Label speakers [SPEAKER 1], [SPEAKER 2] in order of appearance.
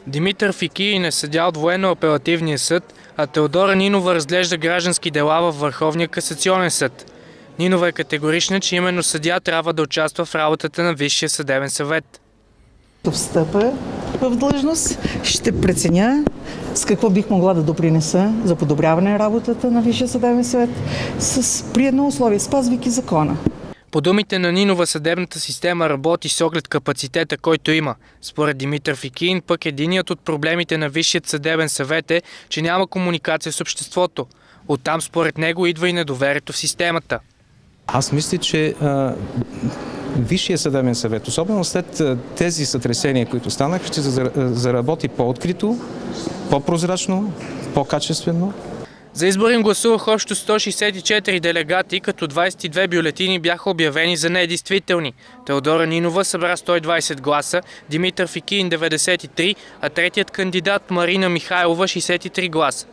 [SPEAKER 1] Димитър Фикиин е съдия от Военно-апелативния съд, а Теодора Нинова разглежда граждански дела във Върховния касационен съд. Нинова е категорична, че именно съдия трябва да участва в работата на Висшия съдебен съвет.
[SPEAKER 2] Встъпя в длъжност, ще преценя с какво бих могла да допринеса за подобряване на работата на Висшия съдебен съвет при едно условие, спазвайки закона.
[SPEAKER 1] По думите на Нинова, съдебната система работи с оглед капацитета, който има. Според Димитър Фикиин, пък единият от проблемите на Висшият съдебен съвет е, че няма комуникация с обществото. Оттам според него идва и недоверието в системата.
[SPEAKER 3] Аз мисля, че Висшия съдебен съвет, особено след тези сътресения, които станаха, ще заработи по-открито, по-прозрачно, по-качествено.
[SPEAKER 1] За избор им гласувах общо 164 делегати, като 22 бюлетини бяха обявени за недействителни. Теодора Нинова събра 120 гласа, Димитър Фикиин 93, а третият кандидат Марина Михайлова 63 гласа.